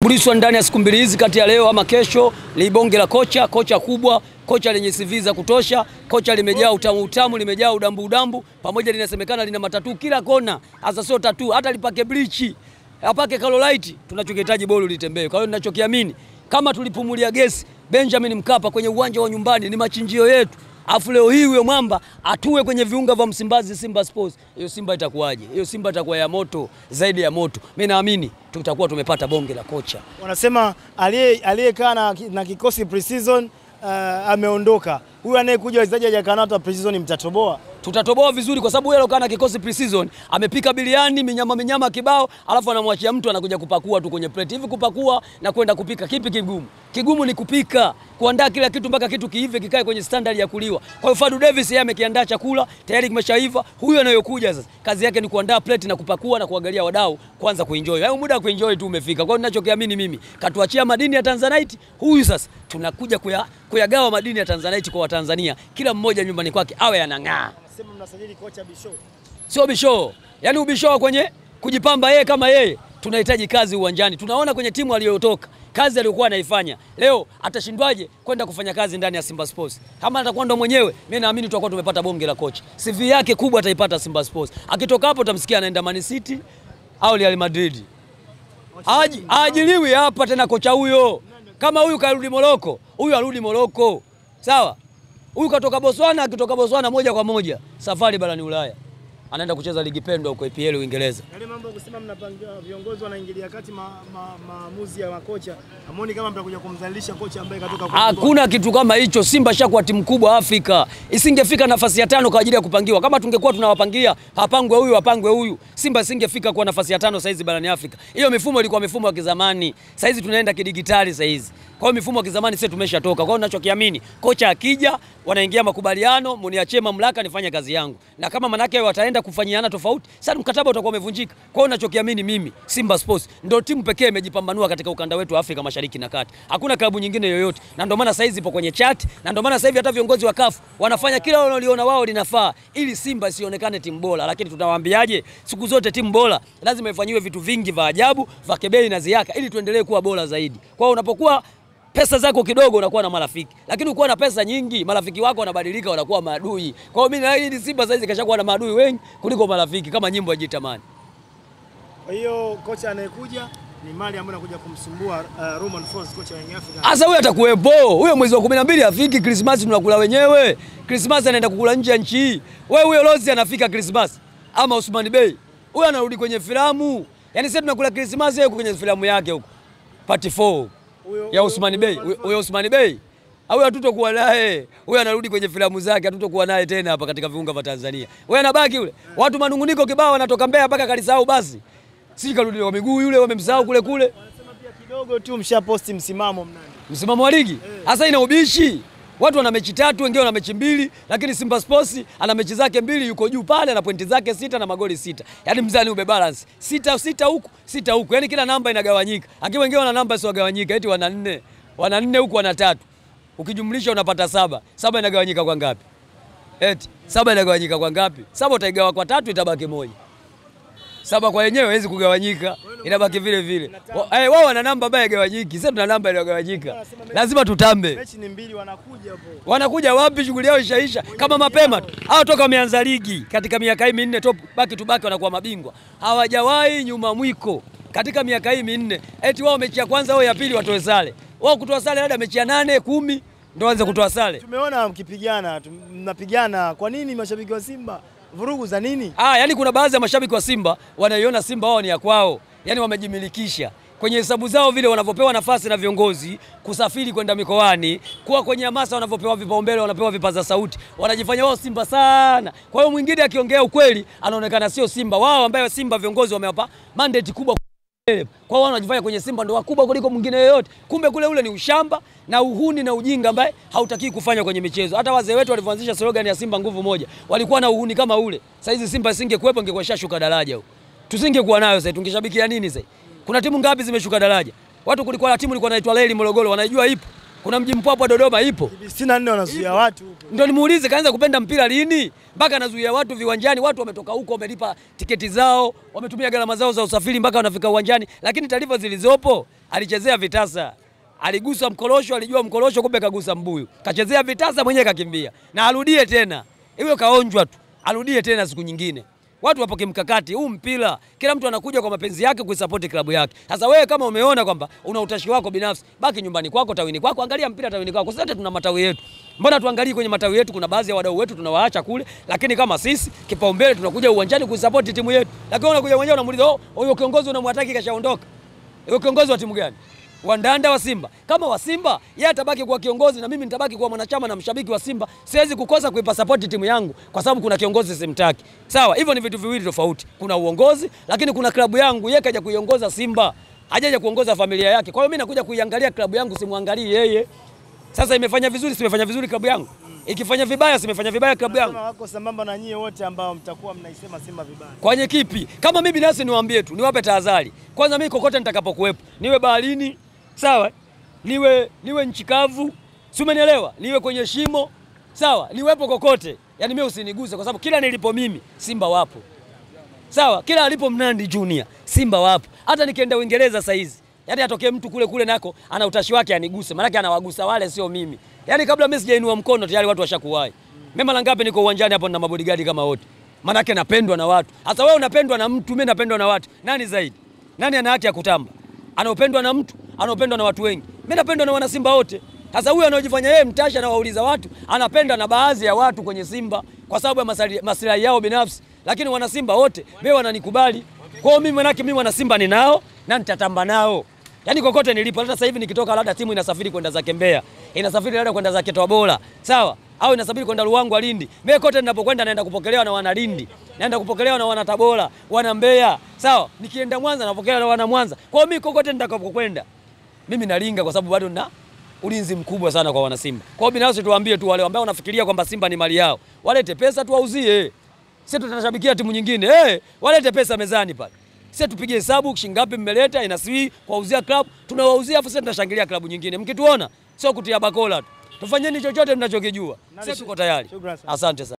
Kuliswa ndani ya siku mbili hizi kati ya leo ama kesho ni bonge la kocha kubwa, kocha lenye CV za kutosha, kocha limejaa utamu, limejaa udambu, pamoja linasemekana lina matatu kila kona. Hasa sio tatu, hata lipake bleach, apake Carolite, tunachokihitaji bolo litembee. Kwa hiyo ninachokiamini, kama tulipumulia gesi Benjamin Mkapa kwenye uwanja wa nyumbani, ni machinjio yetu. Afu leo hii huyo mwamba atue kwenye viunga vya Msimbazi Simba Sports. Hiyo Simba itakuwaje? Hiyo Simba itakuwa ya moto zaidi ya moto. Mimi naamini tutakuwa tumepata bonge la kocha. Wanasema aliyekaa na kikosi pre-season ameondoka. Huyu anayekuja wachezaji hajakaa hata pre-season, mtatoboa. Tutatoboa vizuri kwa sababu yeye alikuwa na kikosi pre-season, amepika biliani minyama kibao, alafu anamwachia mtu anakuja kupakua tu kwenye plate. Hivi kupakua na kwenda kupika kipi kigumu? Kigumu ni kupika, kuandaa kila kitu mpaka kitu kiive kikae kwenye standard ya kuliwa. Kwa hiyo Fadu Davis yeye amekiandaa chakula, tayari kimeshaiva. Huyu anayokuja sasa, kazi yake ni kuandaa plate na kupakua na kuangalia wadau kwanza kuenjoy. Hayo muda wa kuenjoy tu umefika. Kwa hiyo ninachokiamini mimi, katuachia madini ya Tanzanite, huyu sasa tunakuja kuyagawa madini ya Tanzanite kwa Watanzania. Kila mmoja nyumbani kwake awe anang'aa. Sema mnasajili kocha bisho. Sio bisho. Yaani ubisho kwenye kujipamba yeye kama yeye. Tunahitaji kazi uwanjani. Tunaona kwenye timu aliyotoka, kazi aliyokuwa anaifanya. Leo atashindwaje kwenda kufanya kazi ndani ya Simba Sports? Kama atakuwa ndo mwenyewe, mimi naamini tutakuwa tumepata bonge la kocha. CV yake kubwa ataipata Simba Sports. Akitoka hapo utamsikia anaenda Man City au Real Madrid. Ajiliwi hapa tena kocha huyo. Kama huyu karudi Morocco, huyu arudi Morocco. Sawa? Huyu katoka Botswana, akitoka Botswana moja kwa moja safari barani Ulaya. Anaenda kucheza ligi pendwa huko EPL Uingereza. Yale mambo kusema mnapangia viongozi wanaingilia kati maamuzi ya makocha. Hamoni kama mtakuja kumdhalilisha kocha ambaye katoka kwa. Hakuna kitu kama hicho. Simba shakuwa timu kubwa Afrika. Isingefika nafasi ya 5 kwa ajili ya kupangiwa. Kama tungekuwa tunawapangia, hapangwe huyu, hapangwe huyu, Simba isingefika kwa nafasi ya 5 saizi barani Afrika. Hiyo mifumo ilikuwa mifumo ya kizamani. Saizi tunaenda kidigitali saizi. Kwa hiyo mifumo ya kizamani sisi tumeshatoka. Kwa hiyo ninachokiamini, kocha akija, wanaingia makubaliano, mniachie mamlaka nifanye kazi yangu. Na kama manake wataenda kufanyiana tofauti, sasa mkataba utakuwa umevunjika. Kwa hiyo ninachokiamini mimi, Simba Sports ndio timu pekee imejipambanua katika ukanda wetu wa Afrika Mashariki na Kati. Hakuna klabu nyingine yoyote. Na ndio maana saizi ipo kwenye chat, na ndio maana sasa hivi hata viongozi wa CAF wanafanya kila wanaliona wao linafaa ili Simba isionekane timu bora. Lakini tutawaambiaje? Siku zote timu bora lazima ifanyiwe vitu vingi vya ajabu, vya kebei na ziaka ili tuendelee kuwa bora zaidi. Kwa hiyo unapokuwa pesa zako kidogo unakuwa na marafiki, lakini ukiwa na pesa nyingi marafiki wako wanabadilika, wanakuwa maadui. Kwa hiyo mimi naahidi Simba sasa hizi kashakuwa na maadui wengi kuliko marafiki, kama nyimbo ajitamani. Kwa hiyo kocha anayekuja ni mali ambaye anakuja kumsumbua Roman Falls, kocha wa Young Africans. Sasa huyo atakuwepo. Huyo mwezi wa 12 afiki, Christmas tunakula wenyewe. Christmas anaenda kukula nje ya nchi hii. Wewe huyo Rose anafika Christmas ama Usman Bey. Huyo anarudi kwenye filamu. Yaani sisi tunakula Christmas yeye kwenye filamu yake huko. Part 4. Ya Usman Bey. Huyo Usman Bey. Au hatutokuwa naye. Huyo anarudi kwenye filamu zake, hatutokuwa naye tena hapa katika viunga vya Tanzania. Wewe anabaki yule. Watu manunguniko kibao wanatoka Mbeya mpaka kalisahau basi. Si karudi kwa miguu yule, wamemsahau kule. Wanasema pia kidogo tu mshaposti msimamo mnani. Msimamo wa ligi. Sasa ina ubishi. Watu wana mechi 3, wengine wana mechi 2, lakini Simba Sports ana mechi zake 2, yuko juu pale na pointi zake 6 na magoli 6. Yaani mzani umebalance. 6 huku, 6 huku. Yaani kila namba inagawanyika. Lakini wengine wana namba sio gawanyika, eti wana 4. Wana 4 huku wana 3. Ukijumlisha unapata 7. 7 inagawanyika kwa ngapi? Eti 7 inagawanyika kwa ngapi? 7 utaigawa kwa 3 itabaki 1. 7 kwa yenyewe haiwezi kugawanyika, inabaki vile vile. Wao wana namba baya gawanyiki, sisi tuna namba ile gawanyika. Lazima tutambe. Mechi ni 2 wanakuja hapo. Wanakuja wapi? Shughuli yao ishaisha kama mapema tu. Hao toka wameanza ligi katika miaka hii 4 top baki to baki wanakuwa mabingwa. Hawajawahi nyuma mwiko katika miaka hii 4. Eti wao mechi ya kwanza au ya pili watoe sare. Wao kutoa sare labda mechi ya 8, 10 ndio waanze kutoa sare. Tumeona mkipigana, mnapigana. Kwa nini mashabiki wa Simba? Vurugu za nini? Yaani kuna baadhi ya mashabiki wa Simba wanaiona Simba wao ni ya kwao. Yaani wamejimilikisha. Kwenye hesabu zao vile wanavyopewa nafasi na viongozi kusafiri kwenda mikoani, kuwa kwenye hamasa wanavyopewa vipaumbele, wanapewa vipaza sauti, wanajifanya wao Simba sana. Kwa hiyo mwingine akiongea ukweli anaonekana sio Simba. Wao ambao Simba viongozi wamewapa mandate kubwa. Kwa wao wanajifanya kwenye Simba ndio wakubwa kuliko mwingine yoyote. Kumbe kule ule ni ushamba na uhuni na ujinga ambaye hautaki kufanya kwenye michezo. Hata wazee wetu walivyoanzisha slogan ya Simba nguvu moja, walikuwa na uhuni kama ule. Sasa hizi Simba isingekuepo ingekuwa shashuka daraja huko. Tusingekuwa nayo sasa, tungeshabikia nini sasa? Kuna timu ngapi zimeshuka daraja? Watu kulikuwa na timu ilikuwa inaitwa Leli Morogoro, wanaijua ipo. Kuna mji Mpwapwa Dodoma ipo. 64 wanazuia watu huko. Ndio nimuulize kaanza kupenda mpira lini? Mpaka anazuia watu viwanjani, watu wametoka huko wamelipa tiketi zao, wametumia gharama zao za usafiri mpaka wanafika uwanjani, lakini taarifa zilizopo alichezea vitasa. Aligusa mkorosho, alijua mkorosho kumbe kagusa mbuyu. Kachezea vitasa mwenyewe kakimbia. Na arudie tena. Hiyo kaonjwa tu. Arudie tena siku nyingine. Watu wapo kimkakati, huu mpira kila mtu anakuja kwa mapenzi yake kuisupport klabu yake. Sasa wewe kama umeona kwamba una utashi wako binafsi, baki nyumbani kwako, tawini kwako, angalia mpira tawini kwako. Sasa tuna matawi yetu. Mbona tuangalie kwenye matawi yetu? Kuna baadhi ya wadau wetu tunawaacha kule, lakini kama sisi kipaumbele tunakuja uwanjani kuisupport timu yetu. Lakini unakuja uwanjani unamuuliza, "Oh, huyo kiongozi unamwataki kashaondoka." Huyo kiongozi wa timu gani? Wandanda wa Simba. Kama wa Simba, yeye atabaki kuwa kiongozi na mimi nitabaki kuwa mwanachama na mshabiki wa Simba. Siwezi kukosa kuipa support timu yangu kwa sababu kuna kiongozi simtaki. Sawa, hivyo ni vitu viwili tofauti. Kuna uongozi, lakini kuna klabu yangu, yeye kaja kuiongoza Simba. Hajaja kuongoza familia yake. Kwa hiyo mimi nakuja kuiangalia klabu yangu, simwangalie yeye. Sasa imefanya vizuri, simefanya vizuri klabu yangu. Ikifanya vibaya, simefanya vibaya klabu yangu. Kama wako sambamba na nyie wote ambao mtakuwa mnaisema Simba vibaya. Kwenye kipi? Kama mimi binafsi niwaambie tu, niwape tahadhari. Kwanza mimi kokote nitakapokuepo, niwe baharini, sawa? Niwe nchi kavu, si umenielewa? Niwe kwenye shimo, sawa? Niwepo kokote. Yaani mimi usiniguse kwa sababu kila nilipo mimi Simba wapo. Sawa? Kila alipo Mnandi Junior Simba wapo. Hata nikienda Uingereza saa hizi, yaani atokee mtu kule nako ana utashi wake aniguse, maana yake anawagusa wale sio mimi. Yaani kabla mimi sijainua mkono tayari watu washakuwahi. Mimi mara ngapi niko uwanjani hapo na mabodyguard kama wote. Maana yake napendwa na watu. Hata wewe unapendwa na mtu, mimi napendwa na watu. Nani zaidi? Nani ana haki ya kutamba? Anaopendwa na mtu, anaopendwa na watu wengi. Mimi napendwa na wana Simba wote. Sasa huyu anaojifanya yeye mtasha na wauliza watu, anapenda na baadhi ya watu kwenye Simba kwa sababu ya maslahi yao binafsi. Lakini wana Simba wote mimi wananikubali. Kwa hiyo mimi manake mimi wana Simba ninao na nitatamba nao. Yaani kokote nilipo, hata sasa hivi nikitoka labda timu inasafiri kwenda zake Mbeya, inasafiri labda kwenda zake Tabora, sawa? Au inasafiri kwenda Ruangwa Lindi. Mimi kote ninapokwenda naenda kupokelewa na wana Lindi, naenda kupokelewa na wana Tabora, wana Mbeya, sawa? Nikienda Mwanza napokelewa na wana Mwanza. Kwa hiyo mimi kokote nitakapokwenda mimi nalinga kwa sababu bado na ulinzi mkubwa sana kwa wana Simba. Kwa hiyo binafsi tuwaambie tu wale ambao wanafikiria kwamba Simba ni mali yao, walete pesa tuwauzie. Sisi tunashabikia timu nyingine. Walete pesa mezani pale. Sisi tupige hesabu shingapi mmeleta inasiwi kuwauzia club, tunawauzia afu sisi tunashangilia klabu nyingine. Mkituona sio kutia bakola tu. Tufanyeni chochote mnachokijua. Sisi tuko tayari. Asante sana.